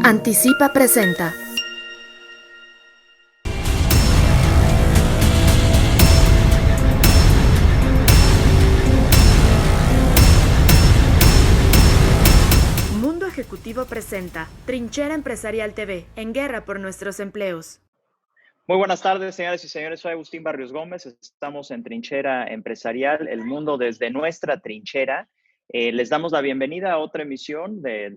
Anticipa presenta. Mundo Ejecutivo presenta Trinchera Empresarial TV, en guerra por nuestros empleos. Muy buenas tardes, señoras y señores. Soy Agustín Barrios Gómez. Estamos en Trinchera Empresarial, el mundo desde nuestra trinchera. Les damos la bienvenida a otra emisión de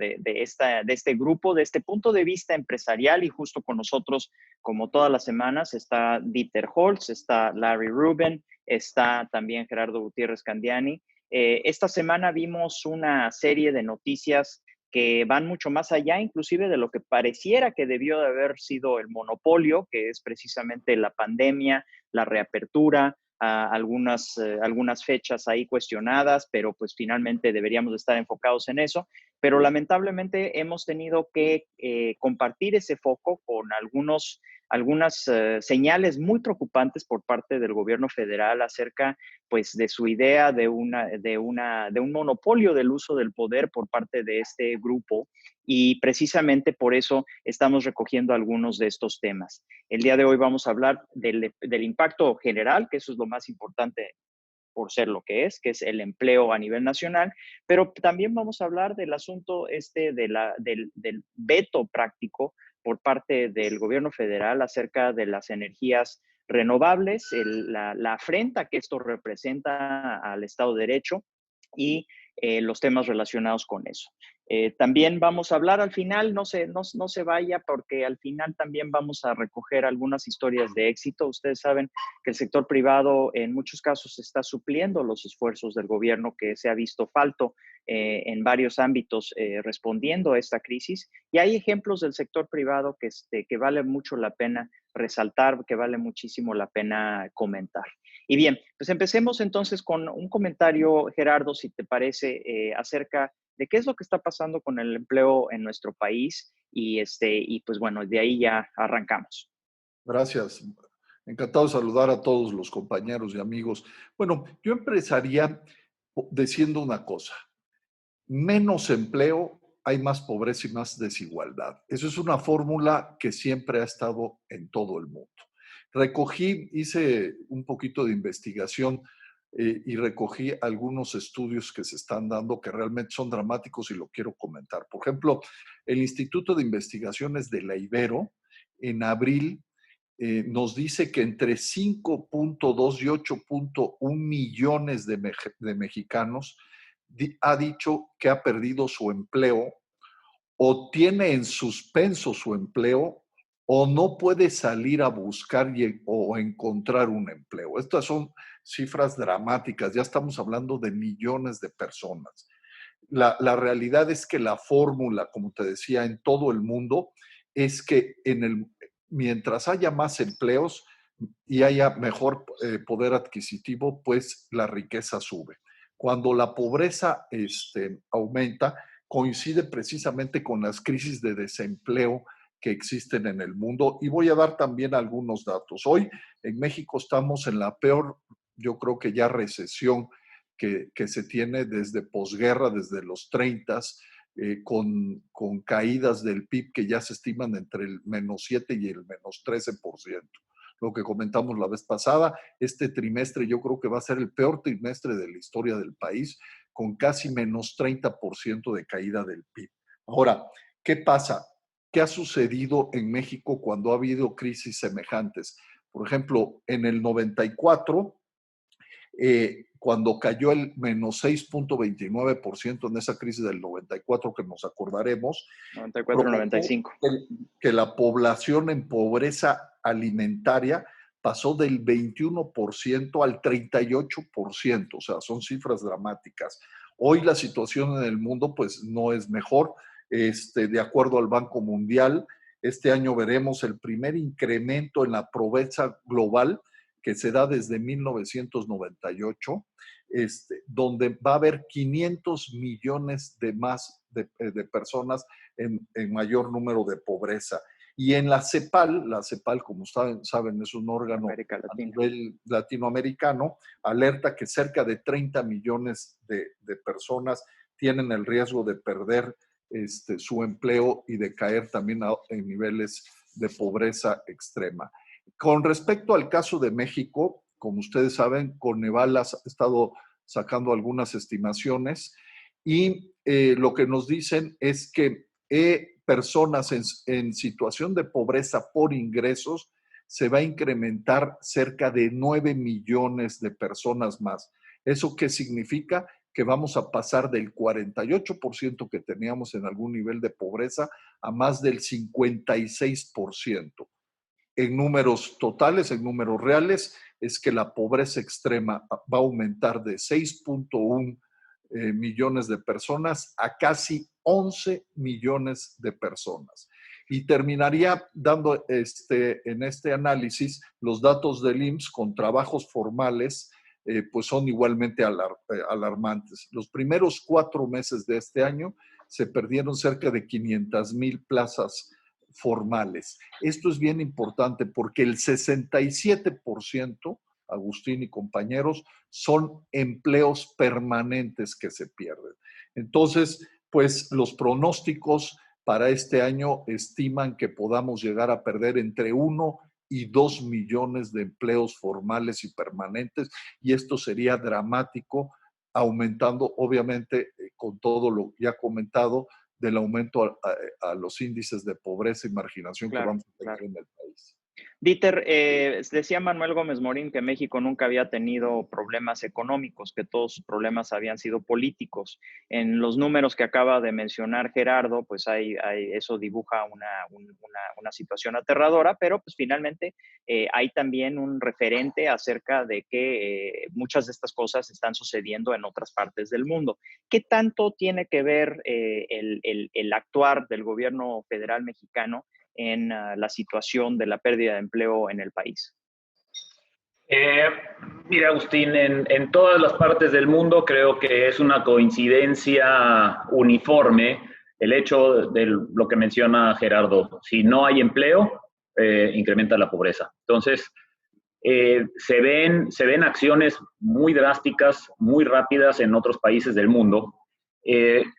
este grupo, de este punto de vista empresarial, y justo con nosotros, como todas las semanas, está Dieter Holz, está Larry Rubin, está también Gerardo Gutiérrez Candiani. Esta semana vimos una serie de noticias que van mucho más allá, inclusive de lo que pareciera que debió de haber sido el monopolio, que es precisamente la pandemia, la reapertura, algunas fechas ahí cuestionadas, pero pues finalmente deberíamos estar enfocados en eso. Pero lamentablemente hemos tenido que compartir ese foco con algunas señales muy preocupantes por parte del gobierno federal acerca pues de su idea de un monopolio del uso del poder por parte de este grupo, y precisamente por eso estamos recogiendo algunos de estos temas. El día de hoy vamos a hablar del impacto general, que eso es lo más importante por ser lo que es el empleo a nivel nacional, pero también vamos a hablar del asunto del veto práctico por parte del gobierno federal acerca de las energías renovables, la afrenta que esto representa al Estado de Derecho y los temas relacionados con eso. También vamos a hablar al final, no se vaya, porque al final también vamos a recoger algunas historias de éxito. Ustedes saben que el sector privado en muchos casos está supliendo los esfuerzos del gobierno, que se ha visto falto en varios ámbitos respondiendo a esta crisis. Y hay ejemplos del sector privado que vale mucho la pena resaltar, que vale muchísimo la pena comentar. Y bien, pues empecemos entonces con un comentario, Gerardo, si te parece, acerca de qué es lo que está pasando con el empleo en nuestro país, y pues bueno, de ahí ya arrancamos. Gracias. Encantado de saludar a todos los compañeros y amigos. Bueno, yo empezaría diciendo una cosa: menos empleo, hay más pobreza y más desigualdad. Eso es una fórmula que siempre ha estado en todo el mundo. Hice un poquito de investigación y recogí algunos estudios que se están dando que realmente son dramáticos y lo quiero comentar. Por ejemplo, el Instituto de Investigaciones de la Ibero, en abril, nos dice que entre 5.2 y 8.1 millones de mexicanos ha dicho que ha perdido su empleo, o tiene en suspenso su empleo, o no puede salir a buscar o encontrar un empleo. Estas son cifras dramáticas, ya estamos hablando de millones de personas. La realidad es que la fórmula, como te decía, en todo el mundo, es que mientras haya más empleos y haya mejor poder adquisitivo, pues la riqueza sube. Cuando la pobreza aumenta, coincide precisamente con las crisis de desempleo que existen en el mundo. Y voy a dar también algunos datos. Hoy en México estamos en la peor, yo creo que ya recesión que se tiene desde posguerra, desde los 30, con caídas del PIB que ya se estiman entre el -7 y el -13%. Lo que comentamos la vez pasada, este trimestre yo creo que va a ser el peor trimestre de la historia del país, con casi -30% de caída del PIB. Ahora, ¿qué pasa? ¿Qué ha sucedido en México cuando ha habido crisis semejantes? Por ejemplo, en el 94, cuando cayó el -6.29% en esa crisis del 94, que nos acordaremos, 94-95. que la población en pobreza alimentaria pasó del 21% al 38%, o sea, son cifras dramáticas. Hoy la situación en el mundo pues no es mejor. De acuerdo al Banco Mundial, este año veremos el primer incremento en la pobreza global que se da desde 1998, donde va a haber 500 millones de más de personas en mayor número de pobreza. Y en la CEPAL, como saben, es un órgano a nivel latinoamericano, alerta que cerca de 30 millones de personas tienen el riesgo de perder su empleo y de caer también en niveles de pobreza extrema. Con respecto al caso de México, como ustedes saben, Coneval ha estado sacando algunas estimaciones y lo que nos dicen es que personas en situación de pobreza por ingresos se va a incrementar cerca de 9 millones de personas más. ¿Eso qué significa? Que vamos a pasar del 48% que teníamos en algún nivel de pobreza a más del 56%. En números totales, en números reales, es que la pobreza extrema va a aumentar de 6.1 millones de personas a casi 11 millones de personas. Y terminaría dando en este análisis los datos del IMSS con trabajos formales, pues son igualmente alarmantes. Los primeros 4 meses de este año se perdieron cerca de 500,000 plazas formales. Esto es bien importante porque el 67%, Agustín y compañeros, son empleos permanentes que se pierden. Entonces, pues los pronósticos para este año estiman que podamos llegar a perder entre 1 y 2 millones de empleos formales y permanentes, y esto sería dramático, aumentando, obviamente, con todo lo ya comentado, del aumento a los índices de pobreza y marginación que vamos a tener en el país. Dieter, decía Manuel Gómez Morín que México nunca había tenido problemas económicos, que todos sus problemas habían sido políticos. En los números que acaba de mencionar Gerardo, pues eso dibuja una situación aterradora, pero pues finalmente hay también un referente acerca de que muchas de estas cosas están sucediendo en otras partes del mundo. ¿Qué tanto tiene que ver el actuar del gobierno federal mexicano en la situación de la pérdida de empleo en el país? Mira, Agustín, en todas las partes del mundo creo que es una coincidencia uniforme el hecho de lo que menciona Gerardo. Si no hay empleo, incrementa la pobreza. Entonces, se ven acciones muy drásticas, muy rápidas en otros países del mundo,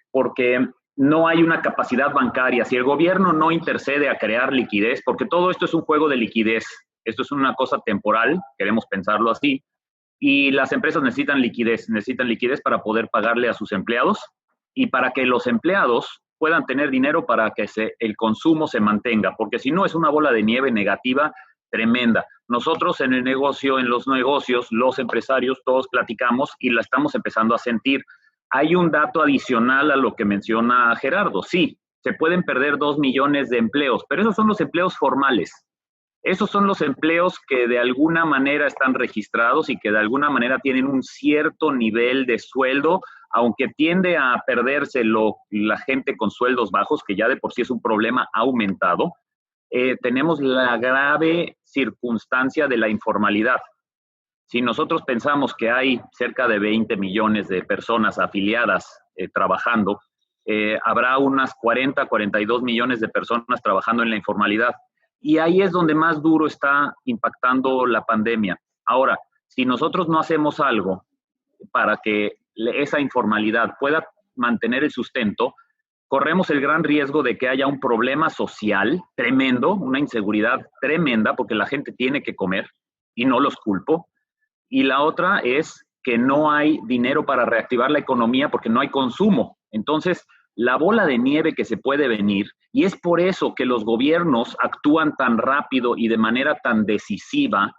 porque no hay una capacidad bancaria. Si el gobierno no intercede a crear liquidez, porque todo esto es un juego de liquidez, esto es una cosa temporal, queremos pensarlo así, y las empresas necesitan liquidez para poder pagarle a sus empleados y para que los empleados puedan tener dinero para que el consumo se mantenga, porque si no es una bola de nieve negativa tremenda. Nosotros en los negocios, los empresarios, todos platicamos y la estamos empezando a sentir. Hay un dato adicional a lo que menciona Gerardo. Sí, se pueden perder 2 millones de empleos, pero esos son los empleos formales. Esos son los empleos que de alguna manera están registrados y que de alguna manera tienen un cierto nivel de sueldo, aunque tiende a perderse la gente con sueldos bajos, que ya de por sí es un problema aumentado. Tenemos la grave circunstancia de la informalidad. Si nosotros pensamos que hay cerca de 20 millones de personas afiliadas trabajando, habrá unas 42 millones de personas trabajando en la informalidad. Y ahí es donde más duro está impactando la pandemia. Ahora, si nosotros no hacemos algo para que esa informalidad pueda mantener el sustento, corremos el gran riesgo de que haya un problema social tremendo, una inseguridad tremenda, porque la gente tiene que comer y no los culpo. Y la otra es que no hay dinero para reactivar la economía porque no hay consumo. Entonces, la bola de nieve que se puede venir, y es por eso que los gobiernos actúan tan rápido y de manera tan decisiva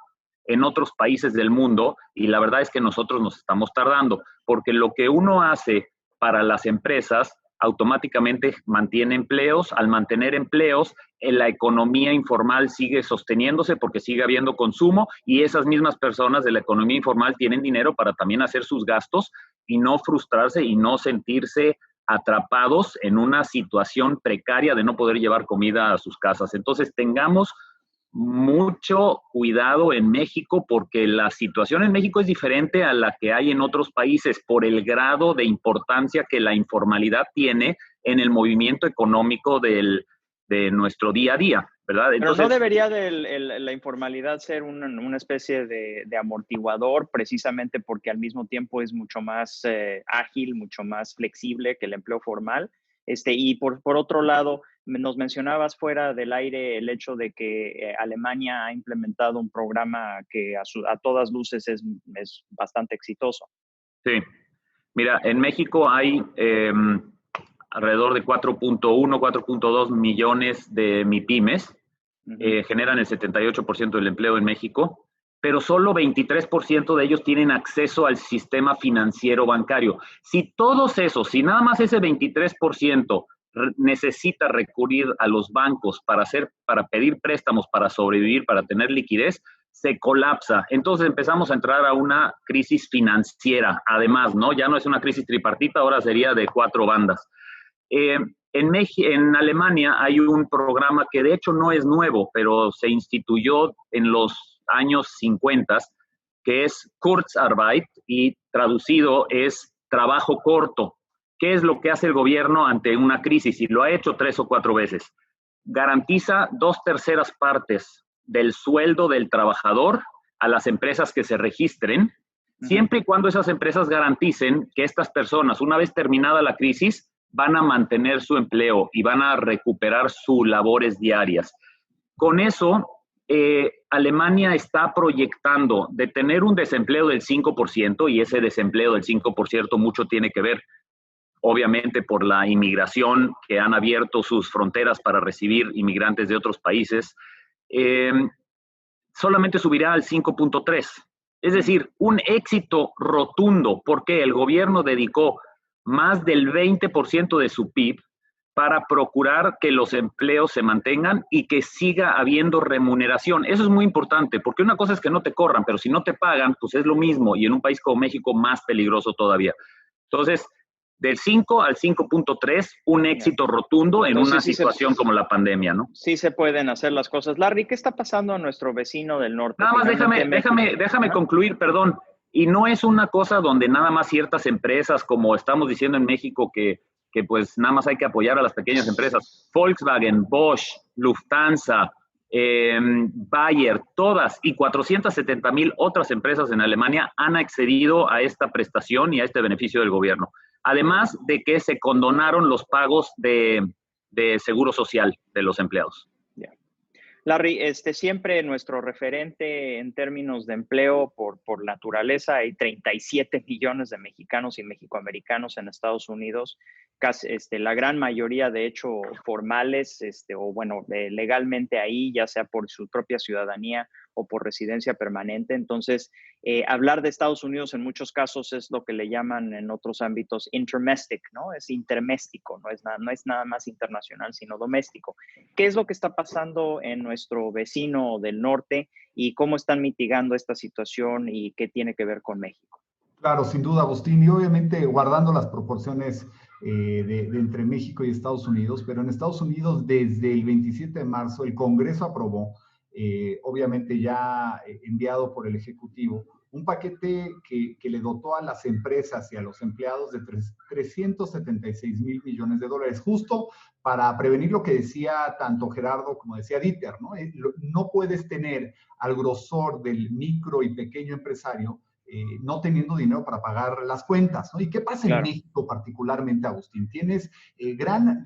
en otros países del mundo, y la verdad es que nosotros nos estamos tardando, porque lo que uno hace para las empresas automáticamente mantiene empleos. Al mantener empleos, la economía informal sigue sosteniéndose porque sigue habiendo consumo y esas mismas personas de la economía informal tienen dinero para también hacer sus gastos y no frustrarse y no sentirse atrapados en una situación precaria de no poder llevar comida a sus casas. Entonces, tengamos mucho cuidado en México porque la situación en México es diferente a la que hay en otros países por el grado de importancia que la informalidad tiene en el movimiento económico de nuestro día a día, ¿verdad? Entonces, pero no debería la informalidad ser una especie de amortiguador precisamente porque al mismo tiempo es mucho más ágil, mucho más flexible que el empleo formal. Y por otro lado, nos mencionabas fuera del aire el hecho de que Alemania ha implementado un programa que a todas luces es bastante exitoso. Sí. Mira, en México hay alrededor de 4.1, 4.2 millones de MIPYMES. Generan el 78% del empleo en México, pero solo 23% de ellos tienen acceso al sistema financiero bancario. Si todos esos, si nada más ese 23% necesita recurrir a los bancos para pedir préstamos, para sobrevivir, para tener liquidez, se colapsa. Entonces empezamos a entrar a una crisis financiera. Además, ¿no? Ya no es una crisis tripartita, ahora sería de 4 bandas. En Alemania hay un programa que de hecho no es nuevo, pero se instituyó en los años 50, que es Kurzarbeit, y traducido es trabajo corto. ¿Qué es lo que hace el gobierno ante una crisis? Y lo ha hecho 3 o 4 veces. Garantiza 2/3 partes del sueldo del trabajador a las empresas que se registren, siempre y cuando esas empresas garanticen que estas personas, una vez terminada la crisis, van a mantener su empleo y van a recuperar sus labores diarias. Con eso, Alemania está proyectando de tener un desempleo del 5%, y ese desempleo del 5% mucho tiene que ver, obviamente, por la inmigración, que han abierto sus fronteras para recibir inmigrantes de otros países, solamente subirá al 5.3%. Es decir, un éxito rotundo, porque el gobierno dedicó más del 20% de su PIB para procurar que los empleos se mantengan y que siga habiendo remuneración. Eso es muy importante, porque una cosa es que no te corran, pero si no te pagan, pues es lo mismo, y en un país como México más peligroso todavía. Entonces, del 5 al 5.3, un éxito rotundo en una situación como la pandemia, ¿no? Sí se pueden hacer las cosas. Larry, ¿qué está pasando a nuestro vecino del norte? Nada más déjame concluir, perdón. Y no es una cosa donde nada más ciertas empresas, como estamos diciendo en México, que pues nada más hay que apoyar a las pequeñas empresas. Volkswagen, Bosch, Lufthansa, Bayer, todas, y 470,000 otras empresas en Alemania han accedido a esta prestación y a este beneficio del gobierno. Además de que se condonaron los pagos de seguro social de los empleados. Larry, siempre nuestro referente en términos de empleo por naturaleza, hay 37 millones de mexicanos y mexicoamericanos en Estados Unidos, casi, la gran mayoría de hecho formales, legalmente ahí, ya sea por su propia ciudadanía o por residencia permanente. Entonces, hablar de Estados Unidos en muchos casos es lo que le llaman en otros ámbitos intermestic, ¿no? Es interméstico, no es nada más internacional, sino doméstico. ¿Qué es lo que está pasando en nuestro vecino del norte y cómo están mitigando esta situación y qué tiene que ver con México? Claro, sin duda, Agustín, y obviamente guardando las proporciones de entre México y Estados Unidos, pero en Estados Unidos desde el 27 de marzo el Congreso aprobó, obviamente ya enviado por el Ejecutivo, un paquete que le dotó a las empresas y a los empleados de 376,000 millones de dólares, justo para prevenir lo que decía tanto Gerardo como decía Dieter, ¿no? No puedes tener al grosor del micro y pequeño empresario no teniendo dinero para pagar las cuentas, ¿no? ¿Y qué pasa en México particularmente, Agustín? Tienes gran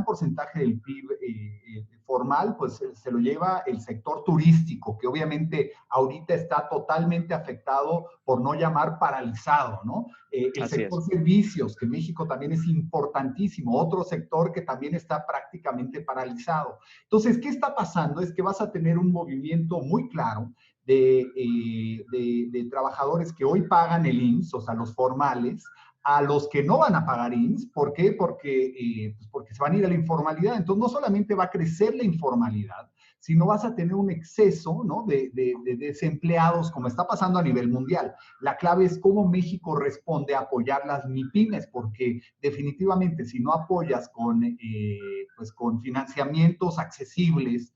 porcentaje del PIB formal, pues se lo lleva el sector turístico, que obviamente ahorita está totalmente afectado, por no llamar paralizado, ¿no? El sector servicios, que en México también es importantísimo, otro sector que también está prácticamente paralizado. Entonces, ¿qué está pasando? Es que vas a tener un movimiento muy claro de trabajadores que hoy pagan el IMSS, o sea, los formales, a los que no van a pagar IMSS. ¿Por qué? Porque se van a ir a la informalidad. Entonces, no solamente va a crecer la informalidad, sino vas a tener un exceso, ¿no?, de desempleados, como está pasando a nivel mundial. La clave es cómo México responde a apoyar las MIPYMES, porque definitivamente si no apoyas con financiamientos accesibles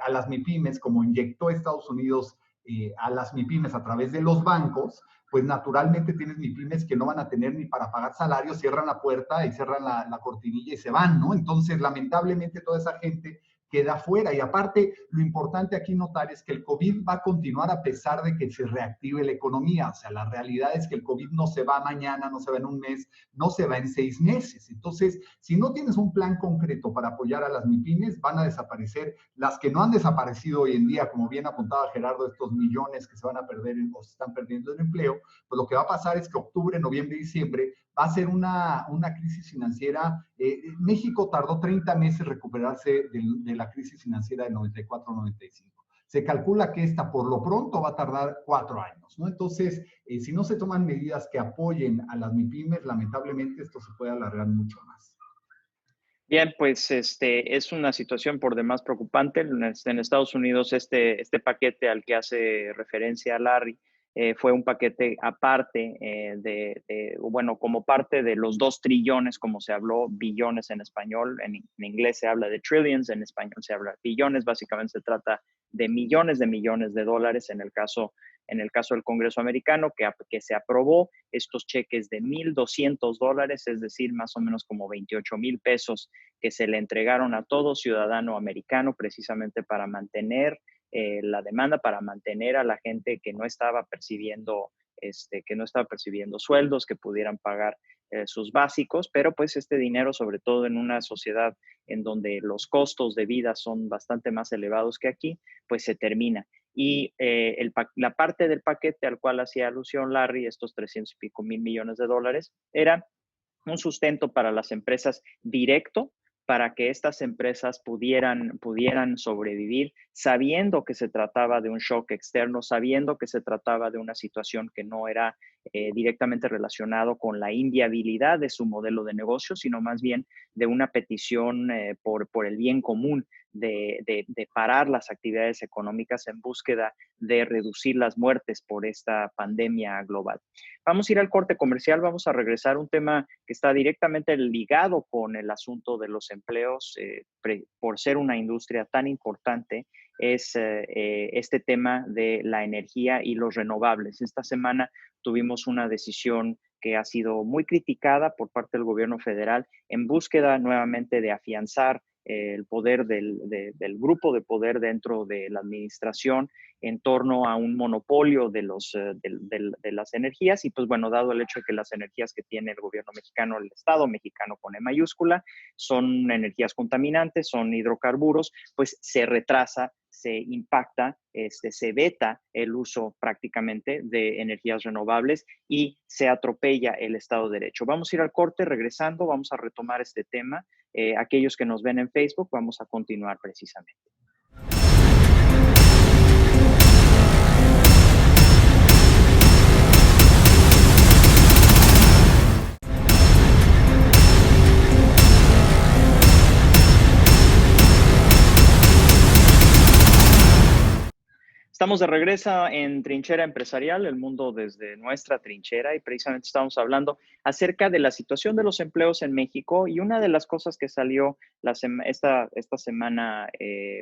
a las MIPYMES, como inyectó Estados Unidos a las MIPYMES a través de los bancos, pues naturalmente tienes MIPYMES que no van a tener ni para pagar salarios, cierran la puerta y cierran la cortinilla y se van, ¿no? Entonces, lamentablemente, toda esa gente queda fuera. Y aparte, lo importante aquí notar es que el COVID va a continuar a pesar de que se reactive la economía. O sea, la realidad es que el COVID no se va mañana, no se va en un mes, no se va en 6 meses. Entonces, si no tienes un plan concreto para apoyar a las MIPYMES, van a desaparecer. Las que no han desaparecido hoy en día, como bien apuntaba Gerardo, estos millones que se van a perder o se están perdiendo en empleo, pues lo que va a pasar es que octubre, noviembre y diciembre va a ser una crisis financiera. México tardó 30 meses en recuperarse de la crisis financiera del 94-95. Se calcula que esta por lo pronto va a tardar 4 años, ¿no? Entonces, si no se toman medidas que apoyen a las MIPYMES, lamentablemente esto se puede alargar mucho más. Bien, pues es una situación por demás preocupante. En Estados Unidos este paquete al que hace referencia Larry fue un paquete aparte bueno, como parte de los 2 trillones, como se habló, billones en español. En inglés se habla de trillions, en español se habla de billones. Básicamente se trata de millones de dólares en el caso del Congreso americano, que se aprobó estos cheques de $1,200, es decir, más o menos como 28,000 pesos, que se le entregaron a todo ciudadano americano precisamente para mantener la demanda, para mantener a la gente que no estaba percibiendo sueldos, que pudieran pagar sus básicos, pero pues este dinero, sobre todo en una sociedad en donde los costos de vida son bastante más elevados que aquí, pues se termina. Y la parte del paquete al cual hacía alusión Larry, estos 300 y pico mil millones de dólares, era un sustento para las empresas directo, para que estas empresas pudieran sobrevivir, sabiendo que se trataba de un shock externo, sabiendo que se trataba de una situación que no era directamente relacionado con la inviabilidad de su modelo de negocio, sino más bien de una petición por el bien común, de parar las actividades económicas en búsqueda de reducir las muertes por esta pandemia global. Vamos a ir al corte comercial, vamos a regresar a un tema que está directamente ligado con el asunto de los empleos, por ser una industria tan importante, es este tema de la energía y los renovables. Esta semana tuvimos una decisión que ha sido muy criticada por parte del gobierno federal en búsqueda nuevamente de afianzar el poder del grupo de poder dentro de la administración en torno a un monopolio de las energías. Y pues bueno, dado el hecho de que las energías que tiene el gobierno mexicano, el Estado mexicano con E mayúscula, son energías contaminantes, son hidrocarburos, pues se retrasa, se impacta, se veta el uso prácticamente de energías renovables y se atropella el Estado de Derecho. Vamos a ir al corte, regresando, vamos a retomar este tema. Aquellos que nos ven en Facebook, vamos a continuar precisamente. Estamos de regreso en Trinchera Empresarial, el mundo desde nuestra trinchera, y precisamente estamos hablando acerca de la situación de los empleos en México. Y una de las cosas que salió esta semana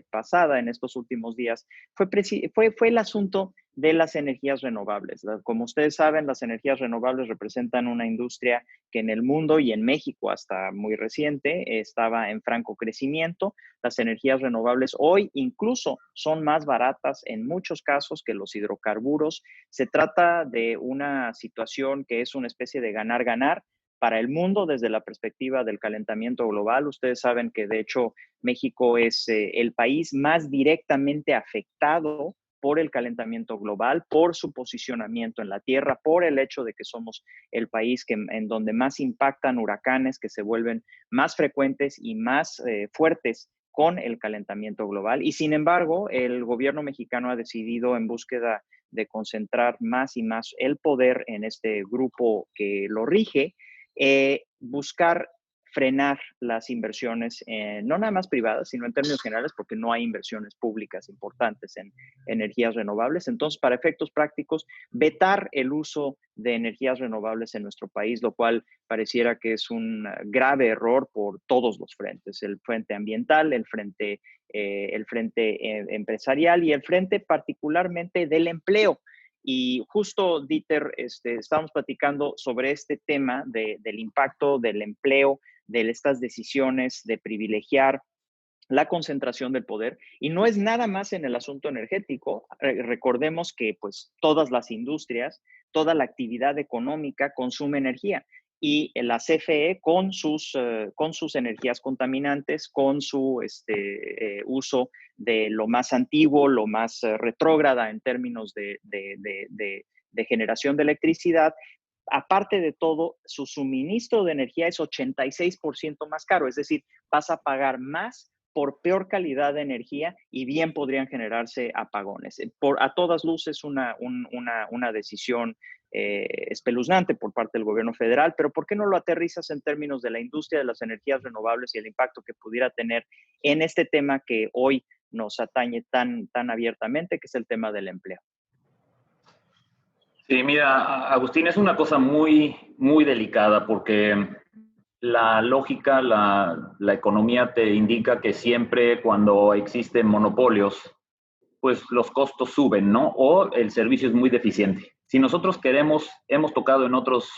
pasada, en estos últimos días, fue el asunto de las energías renovables. Como ustedes saben, las energías renovables representan una industria que en el mundo y en México hasta muy reciente estaba en franco crecimiento. Las energías renovables hoy incluso son más baratas en muchos casos que los hidrocarburos. Se trata de una situación que es una especie de ganar-ganar para el mundo desde la perspectiva del calentamiento global. Ustedes saben que de hecho México es el país más directamente afectado por el calentamiento global, por su posicionamiento en la Tierra, por el hecho de que somos el país en donde más impactan huracanes, que se vuelven más frecuentes y más fuertes con el calentamiento global. Y sin embargo, el gobierno mexicano ha decidido, en búsqueda de concentrar más y más el poder en este grupo que lo rige, buscar frenar las inversiones, no nada más privadas, sino en términos generales, porque no hay inversiones públicas importantes en energías renovables. Entonces, para efectos prácticos, vetar el uso de energías renovables en nuestro país, lo cual pareciera que es un grave error por todos los frentes: el frente ambiental, el frente empresarial y el frente particularmente del empleo. Y justo, Dieter, estábamos platicando sobre este tema del impacto del empleo, de estas decisiones de privilegiar la concentración del poder, y no es nada más en el asunto energético. Recordemos que pues todas las industrias, toda la actividad económica consume energía, y la CFE con sus energías contaminantes, con su uso de lo más antiguo, lo más retrógrada en términos de generación de electricidad. Aparte de todo, su suministro de energía es 86% más caro, es decir, vas a pagar más por peor calidad de energía, y bien podrían generarse apagones. A todas luces una decisión espeluznante por parte del gobierno federal, pero ¿por qué no lo aterrizas en términos de la industria de las energías renovables y el impacto que pudiera tener en este tema que hoy nos atañe tan abiertamente, que es el tema del empleo? Sí, mira, Agustín, es una cosa muy, muy delicada porque la lógica, la economía te indica que siempre cuando existen monopolios, pues los costos suben, ¿no? O el servicio es muy deficiente. Si nosotros queremos, hemos tocado en otros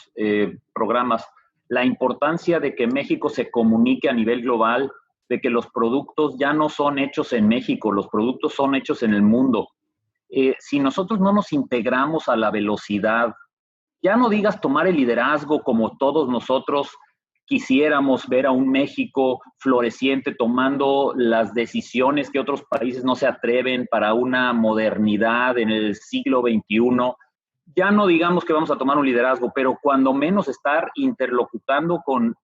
programas la importancia de que México se comunique a nivel global, de que los productos ya no son hechos en México, los productos son hechos en el mundo. Si nosotros no nos integramos a la velocidad, ya no digas tomar el liderazgo como todos nosotros quisiéramos ver a un México floreciente tomando las decisiones que otros países no se atreven para una modernidad en el siglo XXI. Ya no digamos que vamos a tomar un liderazgo, pero cuando menos estar interlocutando con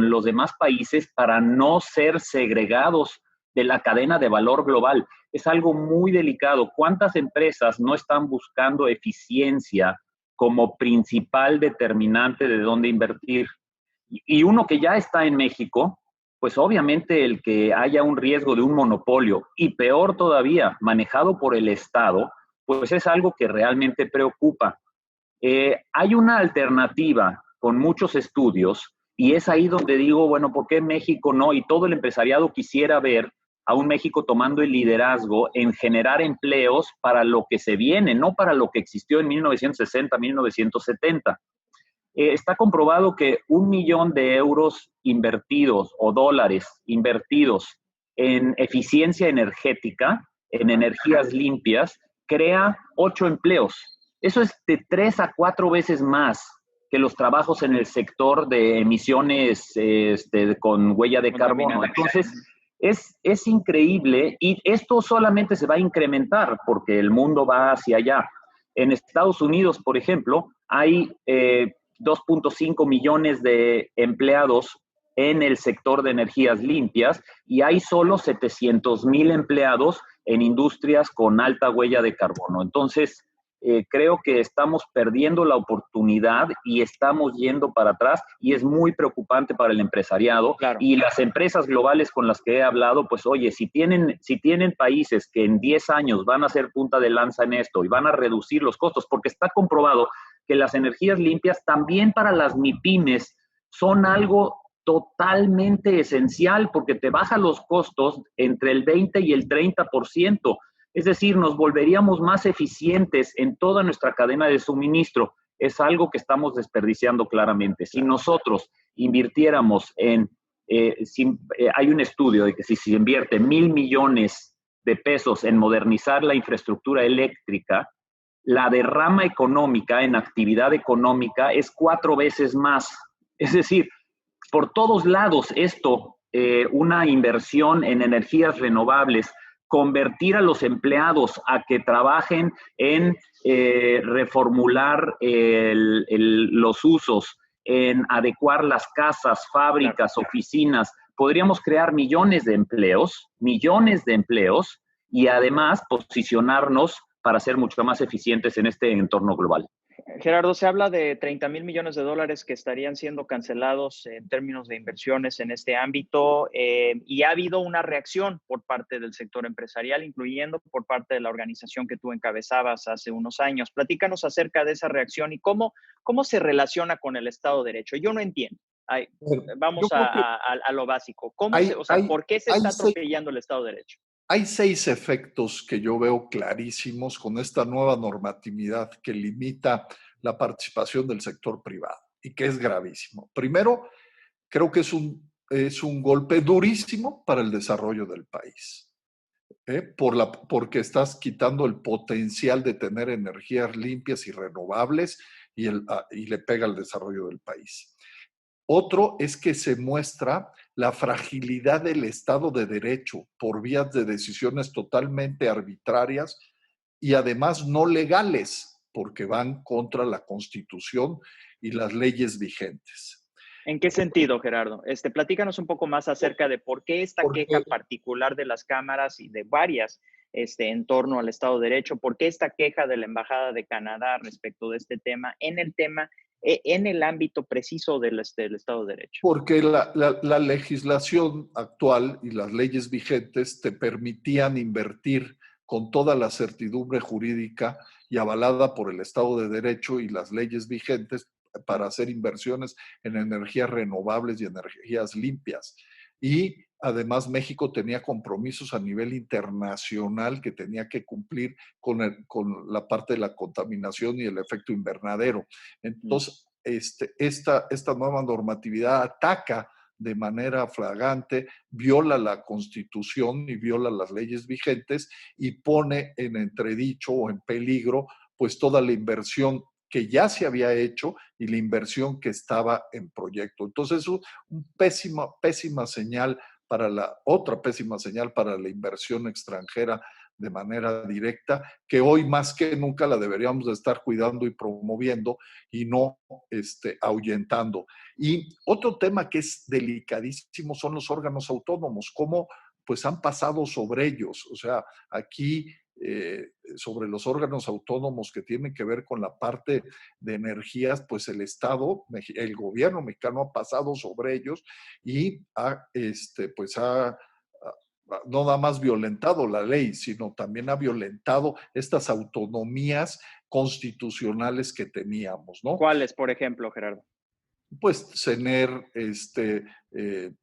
los demás países para no ser segregados de la cadena de valor global. Es algo muy delicado. ¿Cuántas empresas no están buscando eficiencia como principal determinante de dónde invertir? Y uno que ya está en México, pues obviamente el que haya un riesgo de un monopolio, y peor todavía, manejado por el Estado, pues es algo que realmente preocupa. Hay una alternativa con muchos estudios, y es ahí donde digo, bueno, ¿por qué México no? Y todo el empresariado quisiera ver a un México tomando el liderazgo en generar empleos para lo que se viene, no para lo que existió en 1960, 1970. Está comprobado que 1 millón de euros invertidos o dólares invertidos en eficiencia energética, en energías limpias, crea 8 empleos. Eso es de 3 a 4 veces más que los trabajos en el sector de emisiones con huella de carbono. Entonces, es increíble, y esto solamente se va a incrementar porque el mundo va hacia allá. En Estados Unidos, por ejemplo, hay 2.5 millones de empleados en el sector de energías limpias, y hay solo 700,000 empleados en industrias con alta huella de carbono. Entonces, creo que estamos perdiendo la oportunidad y estamos yendo para atrás, y es muy preocupante para el empresariado. Claro. Y las empresas globales con las que he hablado, pues oye, si tienen países que en 10 años van a ser punta de lanza en esto y van a reducir los costos, porque está comprobado que las energías limpias también para las MIPYMES son algo totalmente esencial, porque te baja los costos entre el 20 y el 30%. Es decir, nos volveríamos más eficientes en toda nuestra cadena de suministro. Es algo que estamos desperdiciando claramente. Si nosotros invirtiéramos hay un estudio de que si se invierte 1,000 millones de pesos en modernizar la infraestructura eléctrica, la derrama económica en actividad económica es 4 veces más. Es decir, por todos lados una inversión en energías renovables, convertir a los empleados a que trabajen en reformular los usos, en adecuar las casas, fábricas, oficinas. Podríamos crear millones de empleos, y además posicionarnos para ser mucho más eficientes en este entorno global. Gerardo, se habla de 30,000 millones de dólares que estarían siendo cancelados en términos de inversiones en este ámbito, y ha habido una reacción por parte del sector empresarial, incluyendo por parte de la organización que tú encabezabas hace unos años. Platícanos acerca de esa reacción y cómo se relaciona con el Estado de Derecho. Yo no entiendo. Vamos a lo básico. ¿Por qué se está atropellando el Estado de Derecho? Hay 6 efectos que yo veo clarísimos con esta nueva normatividad que limita la participación del sector privado y que es gravísimo. Primero, creo que es un es un golpe durísimo para el desarrollo del país. Porque estás quitando el potencial de tener energías limpias y renovables y le pega al desarrollo del país. Otro es que se muestra la fragilidad del Estado de Derecho por vías de decisiones totalmente arbitrarias y además no legales, porque van contra la Constitución y las leyes vigentes. ¿En qué sentido, Gerardo? Platícanos un poco más acerca de por qué esta queja particular de las cámaras y de varias en torno al Estado de Derecho, por qué esta queja de la Embajada de Canadá respecto de este tema, en el ámbito preciso del Estado de Derecho. Porque la legislación actual y las leyes vigentes te permitían invertir con toda la certidumbre jurídica y avalada por el Estado de Derecho y las leyes vigentes para hacer inversiones en energías renovables y energías limpias. Y además México tenía compromisos a nivel internacional que tenía que cumplir con la parte de la contaminación y el efecto invernadero. Entonces, esta nueva normatividad ataca de manera flagrante, viola la Constitución y viola las leyes vigentes y pone en entredicho o en peligro pues toda la inversión que ya se había hecho y la inversión que estaba en proyecto. Entonces, pésima señal otra pésima señal para la inversión extranjera de manera directa, que hoy más que nunca la deberíamos de estar cuidando y promoviendo y no ahuyentando. Y otro tema que es delicadísimo son los órganos autónomos, cómo pues han pasado sobre ellos. O sea, aquí sobre los órganos autónomos que tienen que ver con la parte de energías, pues el Estado, el gobierno mexicano ha pasado sobre ellos y ha no nada más violentado la ley, sino también ha violentado estas autonomías constitucionales que teníamos, ¿no? ¿Cuáles, por ejemplo, Gerardo? Pues tener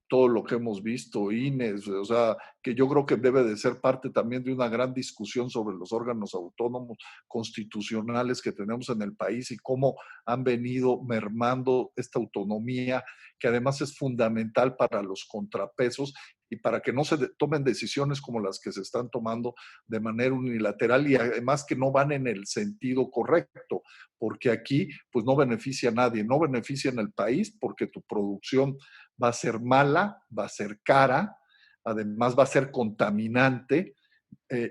todo lo que hemos visto, INES, o sea, que yo creo que debe de ser parte también de una gran discusión sobre los órganos autónomos constitucionales que tenemos en el país y cómo han venido mermando esta autonomía, que además es fundamental para los contrapesos y para que no se tomen decisiones como las que se están tomando de manera unilateral y además que no van en el sentido correcto, porque aquí pues no beneficia a nadie, no beneficia en el país porque tu producción va a ser mala, va a ser cara, además va a ser contaminante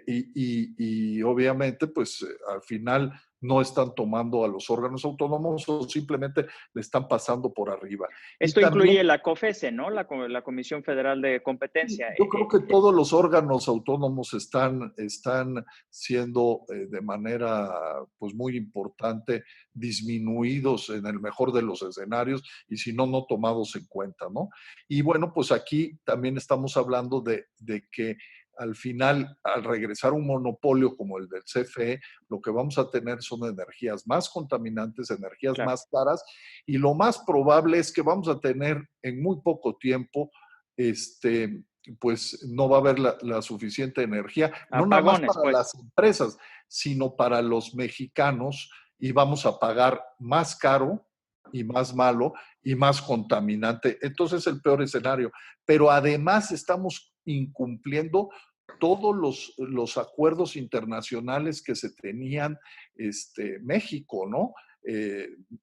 y obviamente pues al final no están tomando a los órganos autónomos o simplemente le están pasando por arriba. Esto también incluye la COFESE, ¿no? La Comisión Federal de Competencia. Yo creo que todos los órganos autónomos están siendo de manera pues muy importante disminuidos en el mejor de los escenarios y si no, no tomados en cuenta, ¿no? Y bueno, pues aquí también estamos hablando de que al final, al regresar un monopolio como el del CFE, lo que vamos a tener son energías más contaminantes, energías más caras, y lo más probable es que vamos a tener en muy poco tiempo, pues no va a haber la suficiente energía, no nada más para las empresas, sino para los mexicanos, y vamos a pagar más caro y más malo y más contaminante. Entonces es el peor escenario. Pero además estamos incumpliendo todos los acuerdos internacionales que se tenían México, ¿no?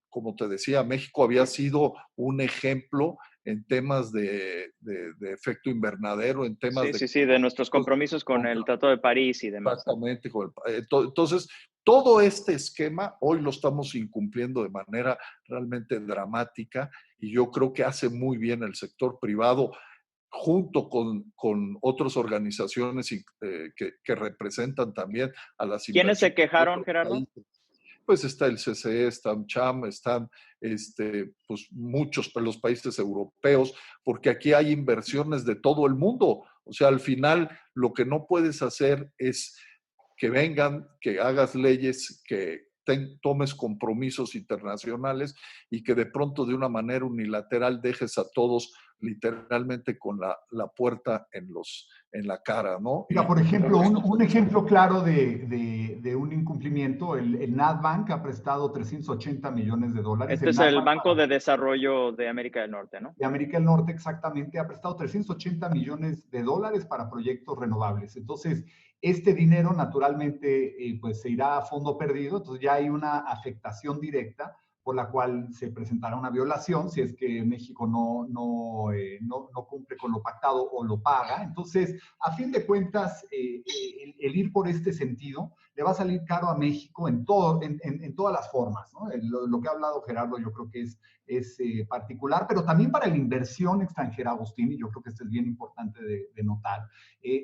Como te decía, México había sido un ejemplo en temas de efecto invernadero, en temas de nuestros compromisos con el Tratado de París y demás. Exactamente. Entonces, todo este esquema hoy lo estamos incumpliendo de manera realmente dramática y yo creo que hace muy bien el sector privado junto con otras organizaciones que representan también a las inversiones. ¿Quiénes se quejaron, Gerardo? Pues está el CCE, está UNCHAM, están pues muchos de los países europeos, porque aquí hay inversiones de todo el mundo. O sea, al final lo que no puedes hacer es que vengan, que hagas leyes, que tomes compromisos internacionales y que de pronto de una manera unilateral dejes a todos literalmente con la puerta en la cara, ¿no? Mira, por ejemplo, un ejemplo claro de de un incumplimiento, el Nadbank ha prestado 380 millones de dólares. Este es el Banco de Desarrollo de América del Norte, ¿no? De América del Norte, exactamente, ha prestado 380 millones de dólares para proyectos renovables. Entonces, este dinero naturalmente pues se irá a fondo perdido, entonces ya hay una afectación directa por la cual se presentará una violación si es que México no cumple con lo pactado o lo paga. Entonces, a fin de cuentas, el ir por este sentido le va a salir caro a México en todas las formas, ¿no? Lo que ha hablado Gerardo yo creo que es particular, pero también para la inversión extranjera, Agustín, y yo creo que esto es bien importante de notar,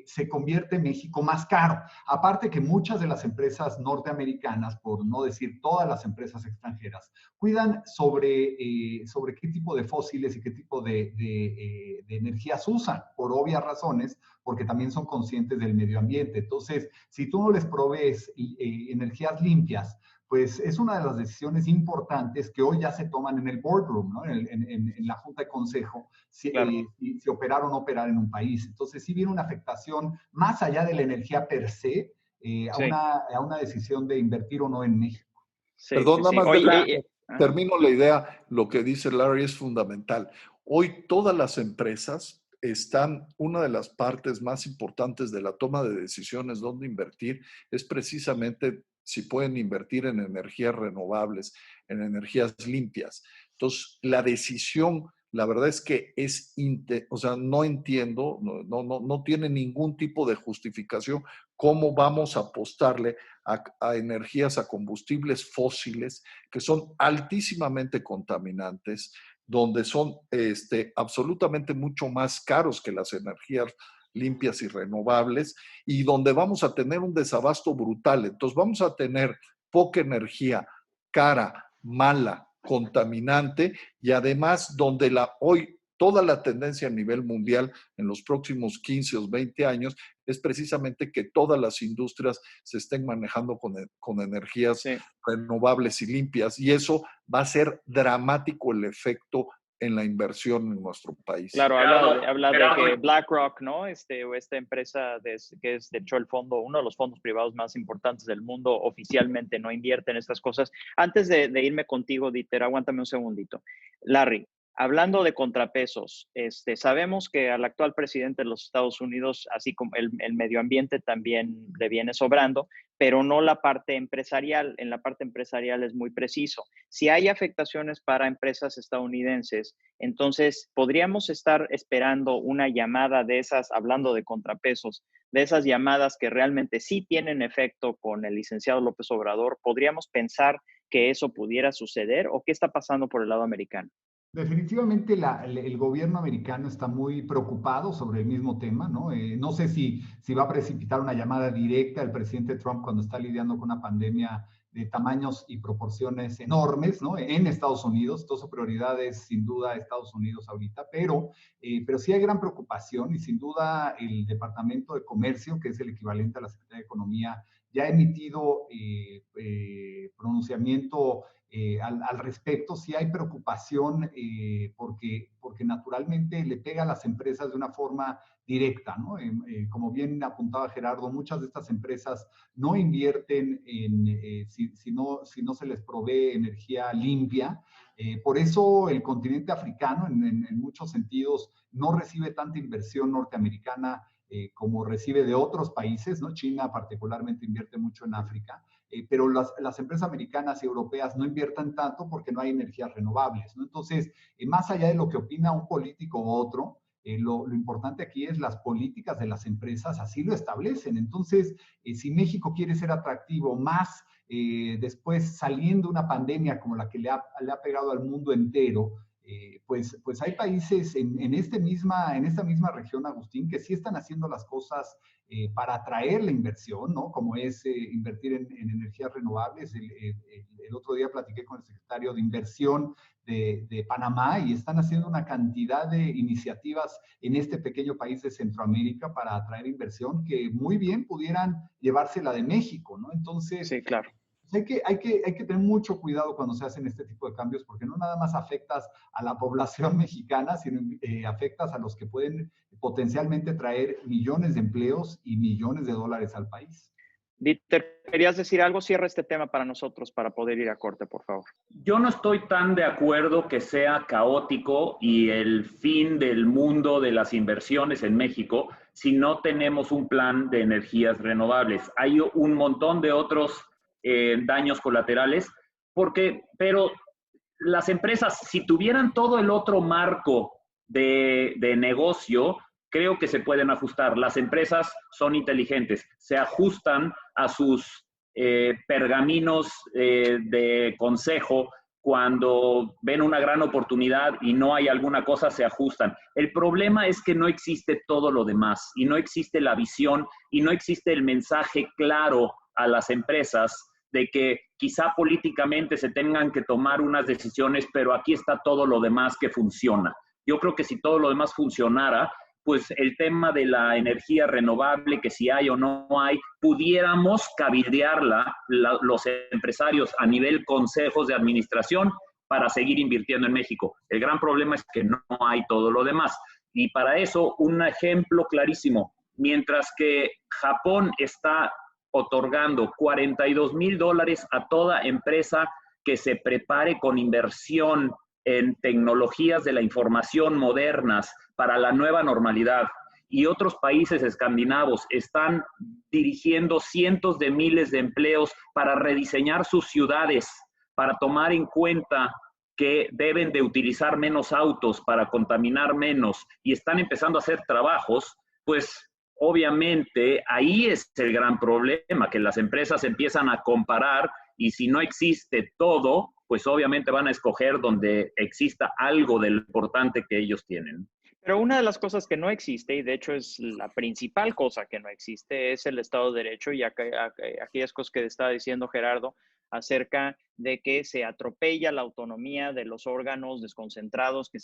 se convierte México más caro. Aparte que muchas de las empresas norteamericanas, por no decir todas las empresas extranjeras, cuidan sobre qué tipo de fósiles y qué tipo de energías usan, por obvias razones, porque también son conscientes del medio ambiente. Entonces, si tú no les provees energías limpias, pues es una de las decisiones importantes que hoy ya se toman en el boardroom, ¿no? en la junta de consejo, Claro. si operar o no operar en un país. Entonces, sí viene una afectación más allá de la energía per se, Sí. a una decisión de invertir o no en México. Sí, Perdón, sí, nada sí. más Oye, termino la idea, lo que dice Larry es fundamental. Hoy todas las empresas están, una de las partes más importantes de la toma de decisiones dónde invertir es precisamente si pueden invertir en energías renovables, en energías limpias. Entonces, la decisión, la verdad es que o sea, no entiendo, no tiene ningún tipo de justificación cómo vamos a apostarle a energías, a combustibles fósiles que son altísimamente contaminantes, donde son absolutamente mucho más caros que las energías limpias y renovables, y donde vamos a tener un desabasto brutal. Entonces vamos a tener poca energía, cara, mala, contaminante, y además donde hoy toda la tendencia a nivel mundial en los próximos 15 o 20 años es precisamente que todas las industrias se estén manejando con energías sí. renovables y limpias, y eso va a ser dramático el efecto en la inversión en nuestro país. Claro, habla de que BlackRock, ¿no? O esta empresa que es, de hecho, uno de los fondos privados más importantes del mundo, oficialmente no invierte en estas cosas. Antes de irme contigo, Dieter, aguántame un segundito. Larry, hablando de contrapesos, sabemos que al actual presidente de los Estados Unidos, así como el medio ambiente también le viene sobrando, pero no la parte empresarial. En la parte empresarial es muy preciso. Si hay afectaciones para empresas estadounidenses, entonces podríamos estar esperando una llamada de esas, hablando de contrapesos, de esas llamadas que realmente sí tienen efecto con el licenciado López Obrador. ¿Podríamos pensar que eso pudiera suceder o qué está pasando por el lado americano? Definitivamente el gobierno americano está muy preocupado sobre el mismo tema, ¿no? No sé si va a precipitar una llamada directa al presidente Trump cuando está lidiando con una pandemia de tamaños y proporciones enormes, ¿no? En Estados Unidos. Toda su prioridad es sin duda Estados Unidos ahorita, pero sí hay gran preocupación y sin duda el Departamento de Comercio, que es el equivalente a la Secretaría de Economía, ya ha emitido pronunciamiento al respecto. Sí hay preocupación porque naturalmente le pega a las empresas de una forma directa, ¿no? Como bien apuntaba Gerardo, muchas de estas empresas no invierten si no se les provee energía limpia. Por eso el continente africano, en muchos sentidos, no recibe tanta inversión norteamericana como recibe de otros países, ¿no? China particularmente invierte mucho en África. Pero las empresas americanas y europeas no inviertan tanto porque no hay energías renovables, ¿no? Entonces, más allá de lo que opina un político u otro, lo importante aquí es las políticas de las empresas, así lo establecen. Entonces, si México quiere ser atractivo más después saliendo de una pandemia como la que le ha pegado al mundo entero, pues hay países en esta misma región, Agustín, que sí están haciendo las cosas para atraer la inversión, ¿no? Como es invertir en energías renovables. El otro día platiqué con el secretario de Inversión de Panamá y están haciendo una cantidad de iniciativas en este pequeño país de Centroamérica para atraer inversión que muy bien pudieran llevársela de México, ¿no? Entonces, sí, claro. Hay que tener mucho cuidado cuando se hacen este tipo de cambios, porque no nada más afectas a la población mexicana, sino afectas a los que pueden potencialmente traer millones de empleos y millones de dólares al país. Dieter, ¿querías decir algo? Cierra este tema para nosotros para poder ir a corte, por favor. Yo no estoy tan de acuerdo que sea caótico y el fin del mundo de las inversiones en México si no tenemos un plan de energías renovables. Hay un montón de otros daños colaterales, pero las empresas, si tuvieran todo el otro marco de negocio, creo que se pueden ajustar. Las empresas son inteligentes, se ajustan a sus pergaminos de consejo. Cuando ven una gran oportunidad y no hay alguna cosa, se ajustan. El problema es que no existe todo lo demás y no existe la visión y no existe el mensaje claro a las empresas de que quizá políticamente se tengan que tomar unas decisiones, pero aquí está todo lo demás que funciona. Yo creo que si todo lo demás funcionara, pues el tema de la energía renovable, que si hay o no hay, pudiéramos cabildearla los empresarios a nivel consejos de administración para seguir invirtiendo en México. El gran problema es que no hay todo lo demás. Y para eso, un ejemplo clarísimo, mientras que Japón está otorgando $42,000 a toda empresa que se prepare con inversión en tecnologías de la información modernas para la nueva normalidad. Y otros países escandinavos están dirigiendo cientos de miles de empleos para rediseñar sus ciudades, para tomar en cuenta que deben de utilizar menos autos para contaminar menos y están empezando a hacer trabajos, pues obviamente ahí es el gran problema, que las empresas empiezan a comparar y si no existe todo, pues obviamente van a escoger donde exista algo de lo importante que ellos tienen. Pero una de las cosas que no existe, y de hecho es la principal cosa que no existe, es el Estado de Derecho y aquellas cosas que estaba diciendo Gerardo acerca de que se atropella la autonomía de los órganos desconcentrados que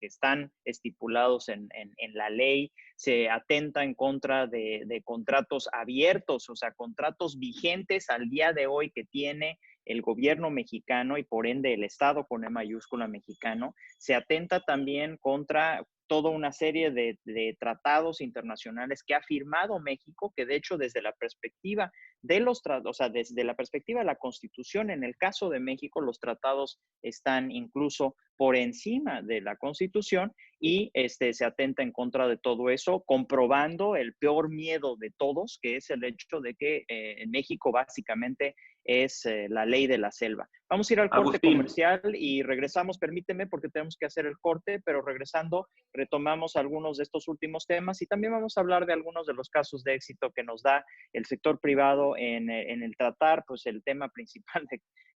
están estipulados en la ley, se atenta en contra de contratos abiertos, o sea, contratos vigentes al día de hoy que tiene el gobierno mexicano y por ende el Estado con E mayúscula mexicano, se atenta también contra toda una serie de tratados internacionales que ha firmado México, que de hecho desde la perspectiva desde la perspectiva de la Constitución, en el caso de México, los tratados están incluso por encima de la Constitución y se atenta en contra de todo eso, comprobando el peor miedo de todos, que es el hecho de que en México básicamente es la ley de la selva. Vamos a ir al corte comercial y regresamos, permíteme porque tenemos que hacer el corte, pero regresando retomamos algunos de estos últimos temas y también vamos a hablar de algunos de los casos de éxito que nos da el sector privado en el tratar pues el tema principal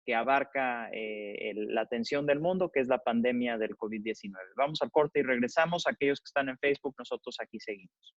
que abarca la atención del mundo, que es la pandemia del COVID-19. Vamos al corte y regresamos. Aquellos que están en Facebook, nosotros aquí seguimos.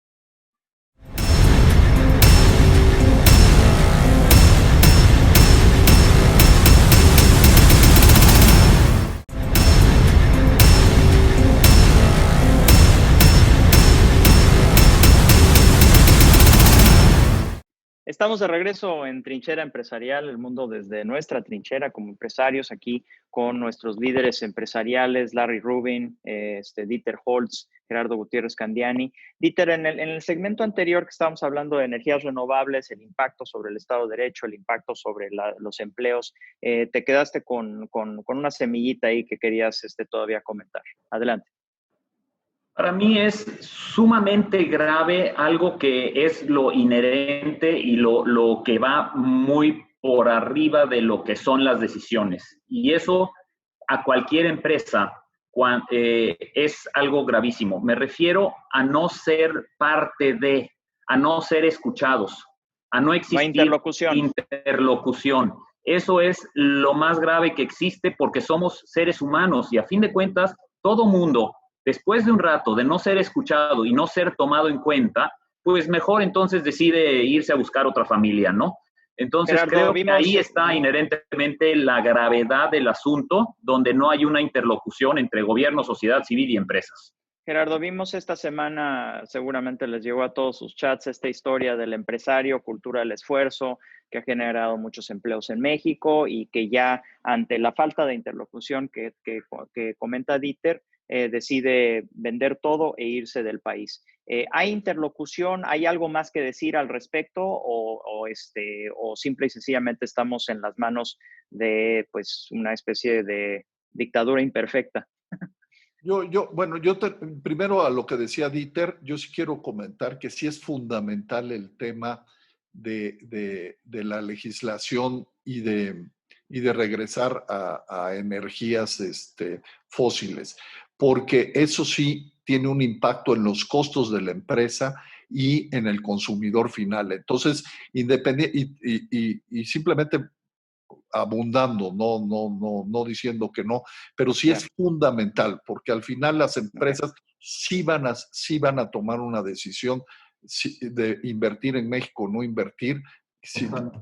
Estamos de regreso en Trinchera Empresarial, el mundo desde nuestra trinchera como empresarios, aquí con nuestros líderes empresariales, Larry Rubin, Dieter Holtz, Gerardo Gutiérrez Candiani. Dieter, en el segmento anterior que estábamos hablando de energías renovables, el impacto sobre el Estado de Derecho, el impacto sobre los empleos, te quedaste con una semillita ahí que querías todavía comentar. Adelante. Para mí es sumamente grave algo que es lo inherente y lo que va muy por arriba de lo que son las decisiones. Y eso a cualquier empresa es algo gravísimo. Me refiero a no ser parte de, a no ser escuchados, a no existir interlocución. Eso es lo más grave que existe porque somos seres humanos y a fin de cuentas todo mundo, después de un rato de no ser escuchado y no ser tomado en cuenta, pues mejor entonces decide irse a buscar otra familia, ¿no? Entonces Gerardo, creo que ahí está inherentemente la gravedad del asunto, donde no hay una interlocución entre gobierno, sociedad civil y empresas. Gerardo, vimos esta semana, seguramente les llegó a todos sus chats, esta historia del empresario, cultura del esfuerzo, que ha generado muchos empleos en México y que ya ante la falta de interlocución que comenta Dieter, decide vender todo e irse del país. ¿Hay interlocución? ¿Hay algo más que decir al respecto? ¿O simple y sencillamente estamos en las manos de pues, una especie de dictadura imperfecta? Primero a lo que decía Dieter, yo sí quiero comentar que sí es fundamental el tema de la legislación y de regresar a energías fósiles, porque eso sí tiene un impacto en los costos de la empresa y en el consumidor final. Entonces, y simplemente abundando, no diciendo que no, pero sí es fundamental, porque al final las empresas sí van a tomar una decisión de invertir en México o no invertir,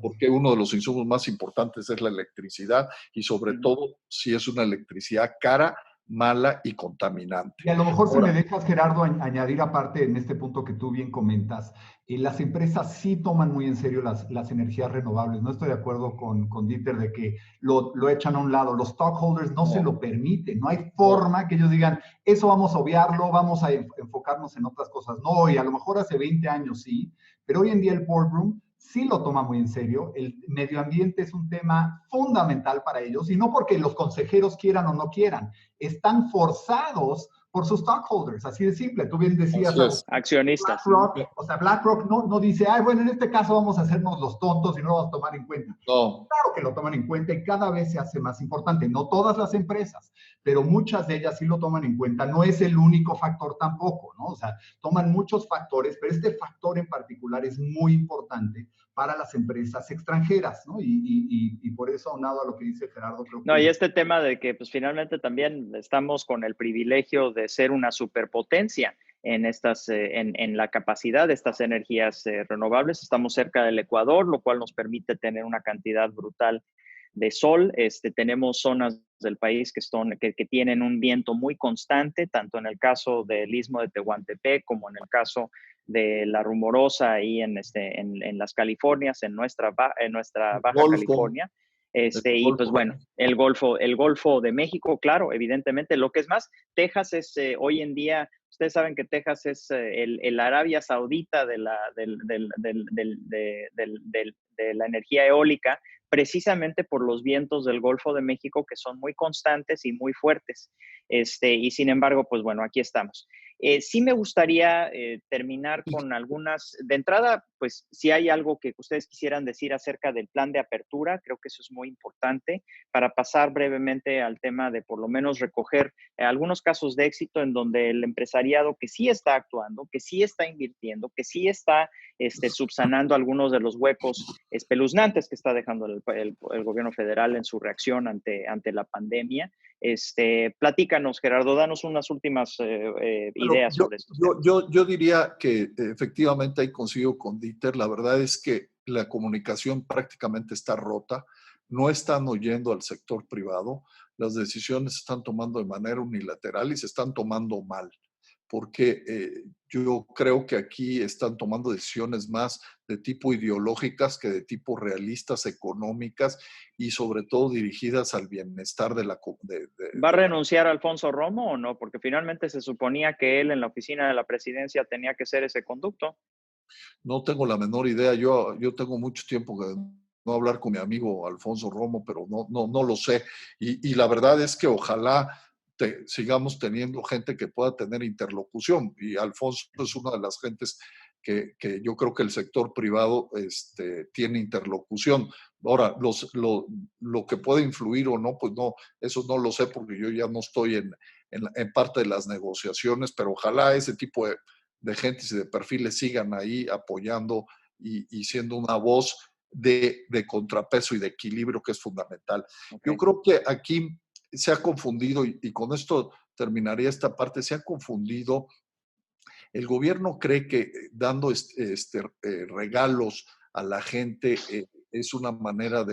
porque uno de los insumos más importantes es la electricidad y sobre todo si es una electricidad cara, mala y contaminante. Y a lo mejor si me dejas, Gerardo, añadir aparte en este punto que tú bien comentas, las empresas sí toman muy en serio las energías renovables. No estoy de acuerdo con Dieter de que lo echan a un lado. Los stockholders no se lo permiten. No hay forma que ellos digan, eso vamos a obviarlo, vamos a enfocarnos en otras cosas. No, y a lo mejor hace 20 años sí, pero hoy en día el boardroom sí lo toma muy en serio. El medio ambiente es un tema fundamental para ellos, y no porque los consejeros quieran o no quieran, están forzados por sus stockholders, así de simple. Tú bien decías, accionistas. BlackRock no dice, bueno, en este caso vamos a hacernos los tontos y no lo vamos a tomar en cuenta. No. Claro que lo toman en cuenta y cada vez se hace más importante. No todas las empresas, pero muchas de ellas sí lo toman en cuenta. No es el único factor tampoco, ¿no? O sea, toman muchos factores, pero este factor en particular es muy importante para las empresas extranjeras, ¿no? Y por eso, aunado a lo que dice Gerardo, creo que... No, y este tema de que pues finalmente también estamos con el privilegio de ser una superpotencia en la capacidad de estas energías renovables. Estamos cerca del Ecuador, lo cual nos permite tener una cantidad brutal de sol. Tenemos zonas del país que tienen un viento muy constante, tanto en el caso del Istmo de Tehuantepec como en el caso de la Rumorosa ahí en las Californias, en nuestra Baja California. Y pues bueno, el Golfo de México, claro, evidentemente. Lo que es más, Texas es hoy en día, ustedes saben que Texas es el Arabia Saudita de la energía eólica, precisamente por los vientos del Golfo de México que son muy constantes y muy fuertes. Y sin embargo, pues bueno, aquí estamos. Sí me gustaría terminar con algunas, de entrada, pues si hay algo que ustedes quisieran decir acerca del plan de apertura, creo que eso es muy importante para pasar brevemente al tema de por lo menos recoger algunos casos de éxito en donde el empresariado que sí está actuando, que sí está invirtiendo, que sí está subsanando algunos de los huecos espeluznantes que está dejando el gobierno federal en su reacción ante la pandemia. Platícanos, Gerardo, danos unas últimas ideas sobre esto. Yo diría que efectivamente ahí consigo con Dieter. La verdad es que la comunicación prácticamente está rota. No están oyendo al sector privado. Las decisiones se están tomando de manera unilateral y se están tomando mal, porque yo creo que aquí están tomando decisiones más de tipo ideológicas que de tipo realistas, económicas y sobre todo dirigidas al bienestar de la... ¿Va a renunciar Alfonso Romo o no? Porque finalmente se suponía que él en la oficina de la presidencia tenía que ser ese conducto. No tengo la menor idea. Yo tengo mucho tiempo que no hablar con mi amigo Alfonso Romo, pero no lo sé. Y la verdad es que ojalá sigamos teniendo gente que pueda tener interlocución. Y Alfonso es una de las gentes que yo creo que el sector privado tiene interlocución. Ahora, lo que puede influir o no, pues no, eso no lo sé porque yo ya no estoy en parte de las negociaciones, pero ojalá ese tipo de gentes y de perfiles sigan ahí apoyando y siendo una voz de contrapeso y de equilibrio que es fundamental. Okay. Yo creo que aquí se ha confundido, y con esto terminaría esta parte, se ha confundido. El gobierno cree que dando regalos a la gente es una manera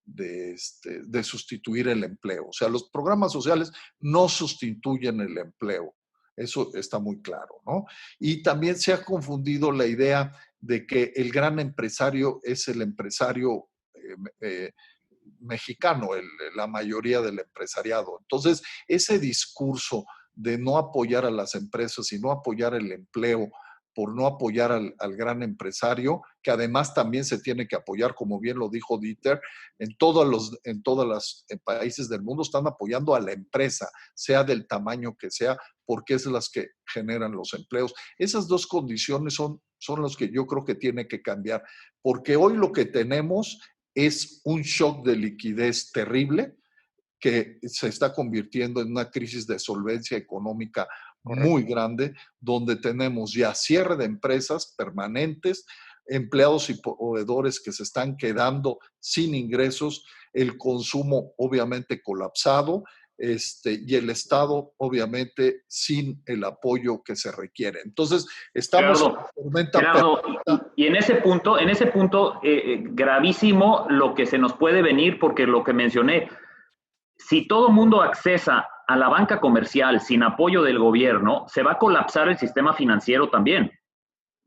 de sustituir el empleo. O sea, los programas sociales no sustituyen el empleo. Eso está muy claro, ¿no? Y también se ha confundido la idea de que el gran empresario es el empresario mexicano, la mayoría del empresariado. Entonces, ese discurso de no apoyar a las empresas y no apoyar el empleo, por no apoyar al gran empresario, que además también se tiene que apoyar, como bien lo dijo Dieter, en todos los países del mundo están apoyando a la empresa, sea del tamaño que sea, porque es las que generan los empleos. Esas dos condiciones son las que yo creo que tiene que cambiar, porque hoy lo que tenemos es un shock de liquidez terrible que se está convirtiendo en una crisis de solvencia económica muy grande, donde tenemos ya cierre de empresas permanentes, empleados y proveedores que se están quedando sin ingresos, el consumo obviamente colapsado, y el Estado obviamente sin el apoyo que se requiere. Entonces, estamos en una tormenta perfecta. Y en ese punto gravísimo lo que se nos puede venir, porque lo que mencioné, si todo mundo accesa a la banca comercial sin apoyo del gobierno, se va a colapsar el sistema financiero también.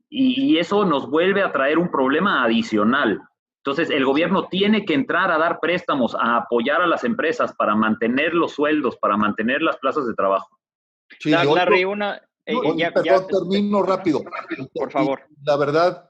Y eso nos vuelve a traer un problema adicional. Entonces, el gobierno tiene que entrar a dar préstamos, a apoyar a las empresas para mantener los sueldos, para mantener las plazas de trabajo. Sí, Larry, termino rápido. Por favor. Y la verdad,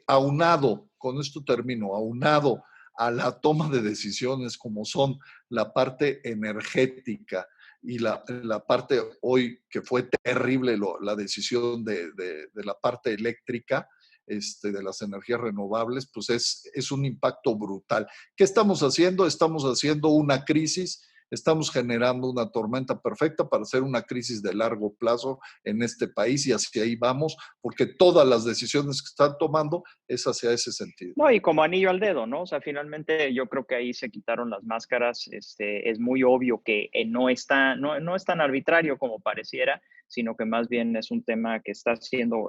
aunado, con esto termino, aunado a la toma de decisiones como son la parte energética y la parte hoy que fue terrible la decisión de la parte eléctrica, de las energías renovables, pues es un impacto brutal. ¿Qué estamos haciendo? Estamos haciendo una crisis, estamos generando una tormenta perfecta para hacer una crisis de largo plazo en este país, y hacia ahí vamos, porque todas las decisiones que están tomando es hacia ese sentido. No, y como anillo al dedo, ¿no? O sea, finalmente yo creo que ahí se quitaron las máscaras. Es muy obvio que no es tan arbitrario como pareciera, sino que más bien es un tema que está siendo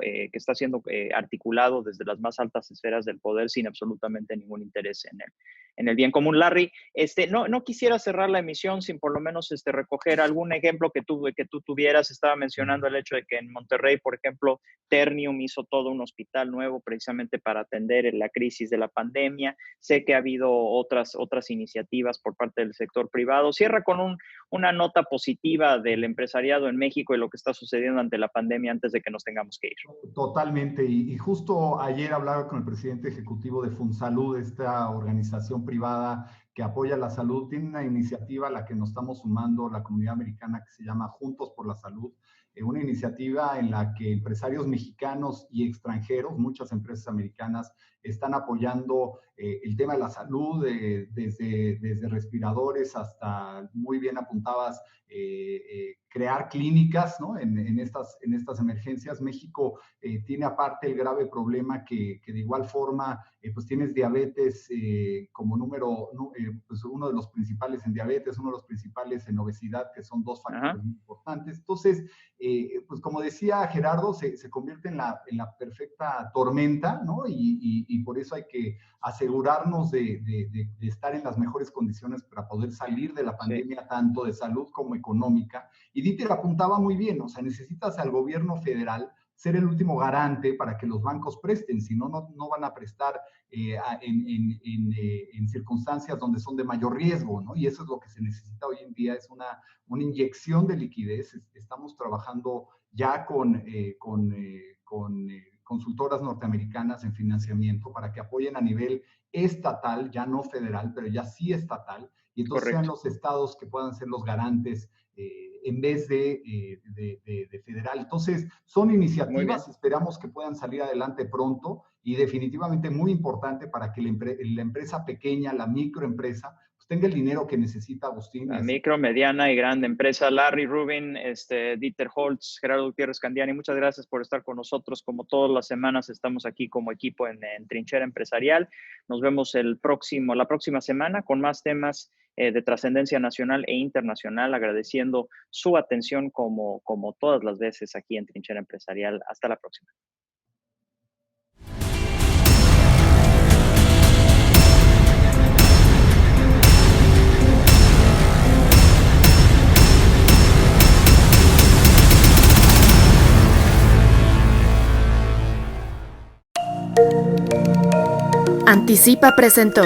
articulado desde las más altas esferas del poder sin absolutamente ningún interés en el bien común. Larry, no quisiera cerrar la emisión sin por lo menos recoger algún ejemplo que tú tuvieras. Estaba mencionando el hecho de que en Monterrey, por ejemplo, Ternium hizo todo un hospital nuevo precisamente para atender la crisis de la pandemia. Sé que ha habido otras iniciativas por parte del sector privado. Cierra con una nota positiva del empresariado en México y lo que está sucediendo ante la pandemia antes de que nos tengamos que ir. Totalmente. Y justo ayer hablaba con el presidente ejecutivo de FunSalud, esta organización privada que apoya la salud. Tiene una iniciativa a la que nos estamos sumando la comunidad americana que se llama Juntos por la Salud. Una iniciativa en la que empresarios mexicanos y extranjeros, muchas empresas americanas, están apoyando el tema de la salud, desde respiradores hasta, muy bien apuntabas, crear clínicas, ¿no? en estas emergencias. México tiene aparte el grave problema que de igual forma, pues tienes diabetes como pues uno de los principales en diabetes, uno de los principales en obesidad, que son dos factores muy importantes. Entonces, pues como decía Gerardo, se convierte en la perfecta tormenta, ¿no? Y por eso hay que asegurarnos de estar en las mejores condiciones para poder salir de la pandemia, tanto de salud como económica. Y Dieter apuntaba muy bien, o sea, necesitas al gobierno federal ser el último garante para que los bancos presten, si no, no van a prestar en circunstancias donde son de mayor riesgo, ¿no? Y eso es lo que se necesita hoy en día, es una inyección de liquidez. Estamos trabajando ya con consultoras norteamericanas en financiamiento para que apoyen a nivel estatal, ya no federal, pero ya sí estatal, y entonces sean los estados que puedan ser los garantes en vez de federal. Entonces, son iniciativas, esperamos que puedan salir adelante pronto, y definitivamente muy importante para que la empresa pequeña, la microempresa, pues tenga el dinero que necesita, Agustín. La micro, mediana y grande empresa. Larry Rubin, Dieter Holtz, Gerardo Gutiérrez Candiani, muchas gracias por estar con nosotros. Como todas las semanas, estamos aquí como equipo en Trinchera Empresarial. Nos vemos la próxima semana con más temas de trascendencia nacional e internacional, agradeciendo su atención como todas las veces aquí en Trinchera Empresarial. Hasta la próxima. Anticipa presentó